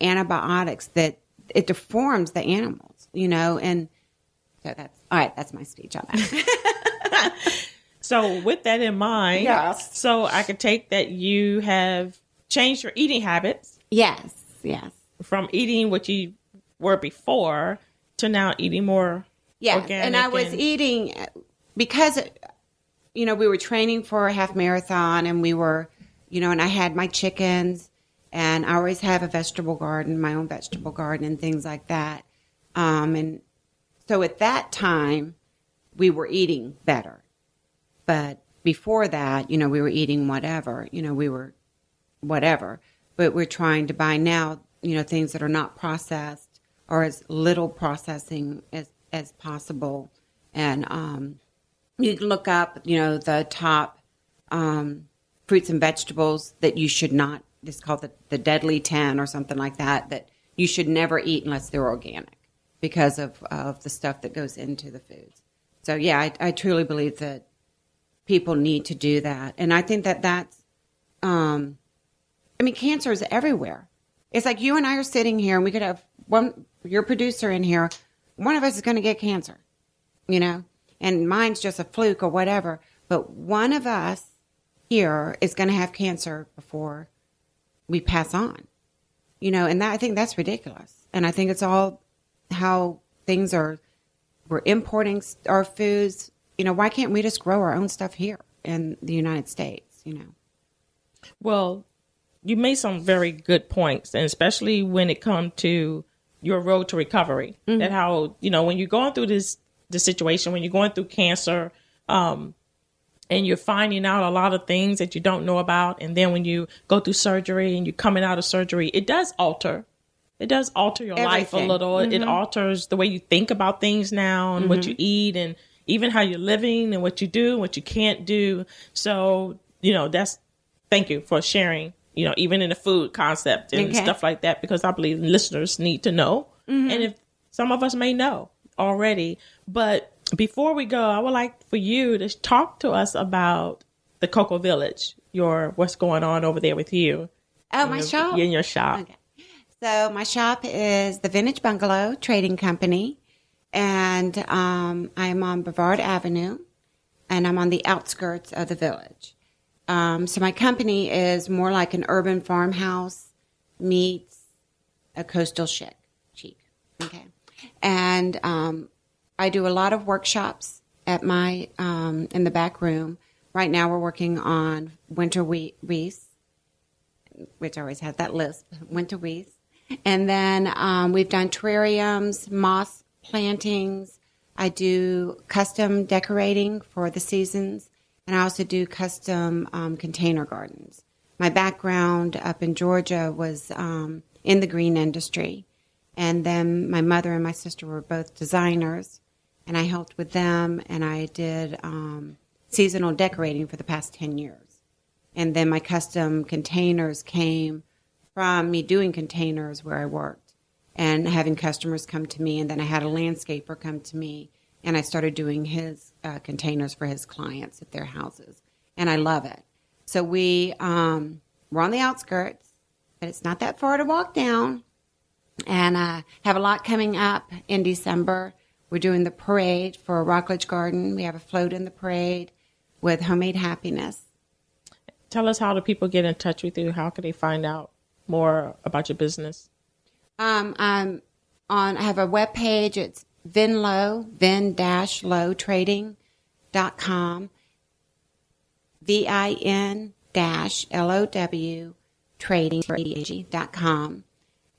antibiotics that it deforms the animals, and so that's my speech on that. So with that in mind, yes. So I could take that you have changed your eating habits. Yes. From eating what you were before to now eating more organic. And I was eating because, we were training for a half marathon and we were, and I had my chickens and I always have a vegetable garden, my own vegetable garden and things like that. And so at that time we were eating better. But before that, we were eating whatever, but we're trying to buy now, things that are not processed or as little processing as possible. And you can look up, the top fruits and vegetables that you should not, it's called the deadly 10 or something like that you should never eat unless they're organic because of the stuff that goes into the foods. So, yeah, I truly believe that people need to do that. And I think that's, cancer is everywhere. It's like you and I are sitting here and we could have your producer in here. One of us is going to get cancer, and mine's just a fluke or whatever. But one of us here is going to have cancer before we pass on, and I think that's ridiculous. And I think it's all how things are. We're importing our foods. Why can't we just grow our own stuff here in the United States, Well, you made some very good points, and especially when it comes to your road to recovery. Mm-hmm. That how, when you're going through this situation, when you're going through cancer, and you're finding out a lot of things that you don't know about, and then when you go through surgery and you're coming out of surgery, it does alter your life a little. Mm-hmm. It alters the way you think about things now and what you eat and even how you're living and what you do, what you can't do. So, thank you for sharing, even in the food concept and stuff like that, because I believe listeners need to know. Mm-hmm. And if some of us may know already, but before we go, I would like for you to talk to us about the Cocoa Village, what's going on over there with you. Oh, my shop? In your shop. Okay. So my shop is the Vintage Bungalow Trading Company. And I'm on Brevard Avenue, and I'm on the outskirts of the village. So my company is more like an urban farmhouse meets a coastal chic. Okay. And I do a lot of workshops at my in the back room. Right now we're working on winter wreaths, which I always had that lisp, winter wreaths. And then we've done terrariums, moss plantings. I do custom decorating for the seasons, and I also do custom container gardens. My background up in Georgia was in the green industry, and then my mother and my sister were both designers, and I helped with them, and I did seasonal decorating for the past 10 years. And then my custom containers came from me doing containers where I worked and having customers come to me. And then I had a landscaper come to me, and I started doing his containers for his clients at their houses. And I love it. So we're on the outskirts, but it's not that far to walk down. And have a lot coming up in December. We're doing the parade for Rockledge Garden. We have a float in the parade with Homemade Happiness. Tell us how do people get in touch with you? How can they find out more about your business? I have a webpage. It's vin-low trading.com. VIN-LOW trading.com.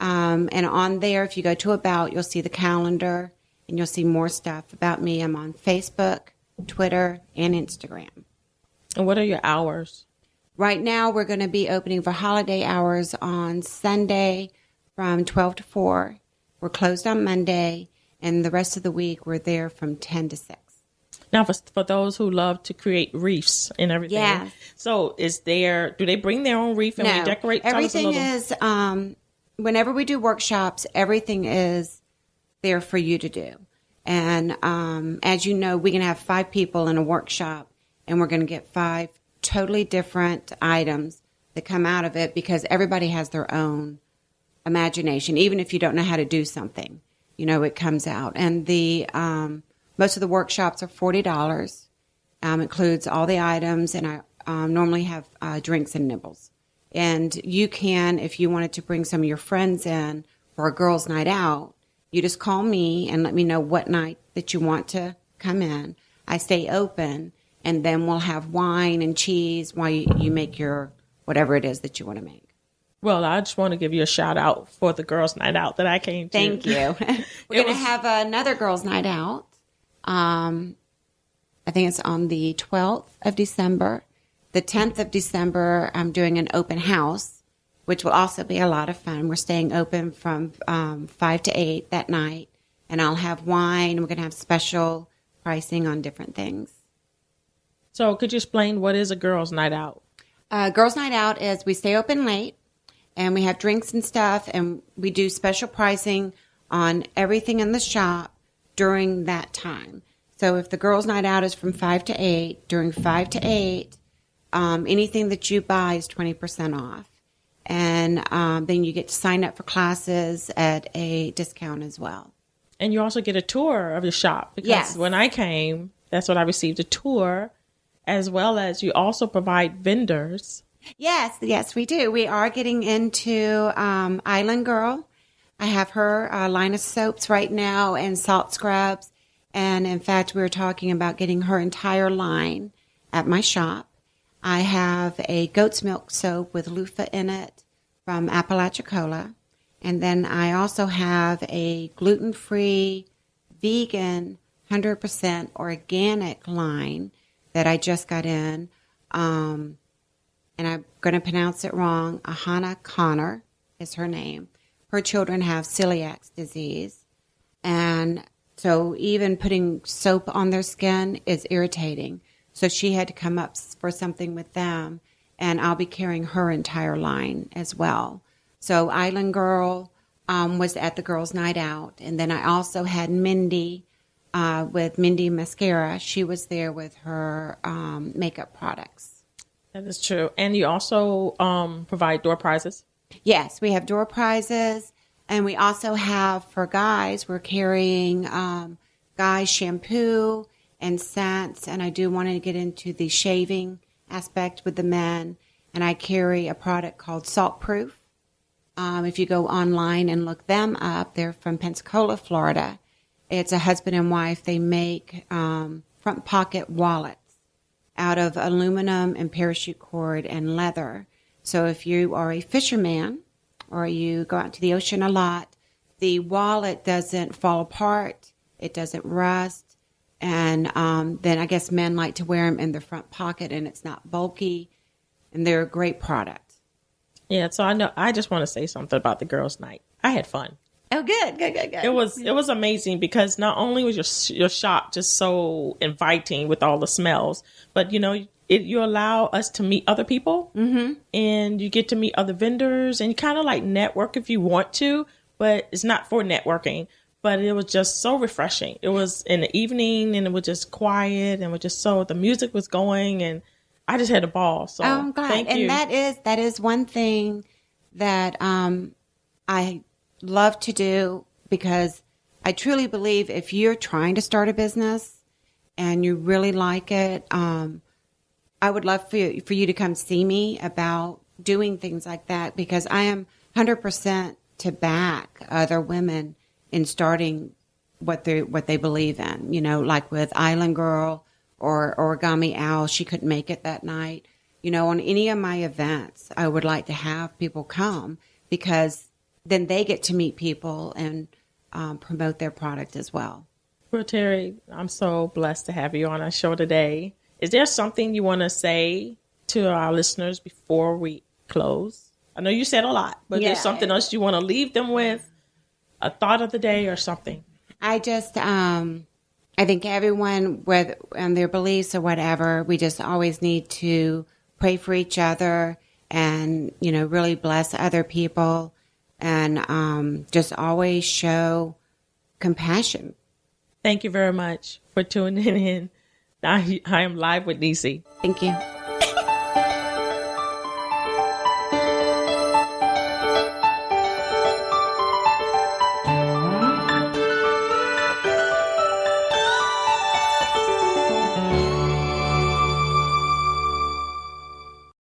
And on there, if you go to About, you'll see the calendar and you'll see more stuff about me. I'm on Facebook, Twitter, and Instagram. And what are your hours? Right now, we're going to be opening for holiday hours on Sunday from 12 to 4. We're closed on Monday, and the rest of the week, we're there from 10 to 6. Now, for those who love to create wreaths and everything, yeah. So do they bring their own wreath and we decorate? Everything is, whenever we do workshops, everything is there for you to do. And as you know, we can have 5 people in a workshop, and we're going to get 5 totally different items that come out of it because everybody has their own imagination. Even if you don't know how to do something, it comes out. And the most of the workshops are $40. Includes all the items, and I normally have drinks and nibbles. And you can, if you wanted to bring some of your friends in for a girls' night out, you just call me and let me know what night that you want to come in. I stay open, and then we'll have wine and cheese while you make your whatever it is that you want to make. Well, I just want to give you a shout out for the girls' night out that I came to. Thank you. We're going to have another girls' night out. I think it's on the 12th of December. The 10th of December, I'm doing an open house, which will also be a lot of fun. We're staying open from 5 to 8 that night, and I'll have wine. We're going to have special pricing on different things. So could you explain what is a girls' night out? Girls' night out is we stay open late, and we have drinks and stuff, and we do special pricing on everything in the shop during that time. So if the girls' night out is from 5 to 8, during 5 to 8, anything that you buy is 20% off. And then you get to sign up for classes at a discount as well. And you also get a tour of the shop. Because when I came, that's what I received, a tour, as well as you also provide vendors. Yes, we do. We are getting into Island Girl. I have her line of soaps right now and salt scrubs. And in fact, we were talking about getting her entire line at my shop. I have a goat's milk soap with loofah in it from Apalachicola. And then I also have a gluten-free, vegan, 100% organic line that I just got in. And I'm going to pronounce it wrong. Ahana Connor is her name. Her children have celiac disease. And so even putting soap on their skin is irritating. So she had to come up for something with them, and I'll be carrying her entire line as well. So Island Girl was at the girls' night out. And then I also had Mindy with Mindy Mascara. She was there with her makeup products. That is true. And you also provide door prizes? Yes, we have door prizes. And we also have, for guys, we're carrying guys shampoo and scents. And I do want to get into the shaving aspect with the men. And I carry a product called Salt Proof. If you go online and look them up, they're from Pensacola, Florida. It's a husband and wife. They make front pocket wallets out of aluminum and parachute cord and leather. So if you are a fisherman or you go out to the ocean a lot, the wallet doesn't fall apart. It doesn't rust. And then I guess men like to wear them in their front pocket, and it's not bulky. And they're a great product. Yeah, so I just want to say something about the girls' night. I had fun. Oh, good. It was amazing because not only was your shop just so inviting with all the smells, but you allow us to meet other people, and you get to meet other vendors, and you kind of like network if you want to, but it's not for networking. But it was just so refreshing. It was in the evening, and it was just quiet, and it was just the music was going, and I just had a ball. So I'm glad. Thank you. And that is one thing that I love to do, because I truly believe if you're trying to start a business and you really like it, I would love for you to come see me about doing things like that, because I am 100% to back other women in starting what they believe in. Like with Island Girl or Origami Owl, she couldn't make it that night. On any of my events, I would like to have people come, because then they get to meet people and promote their product as well. Well, Terry, I'm so blessed to have you on our show today. Is there something you want to say to our listeners before we close? I know you said a lot, but there's something else you want to leave them with, a thought of the day or something? I just, I think everyone, whether on their beliefs or whatever, we just always need to pray for each other and, really bless other people, and just always show compassion. Thank you very much for tuning in. I am live with Necee. Thank you.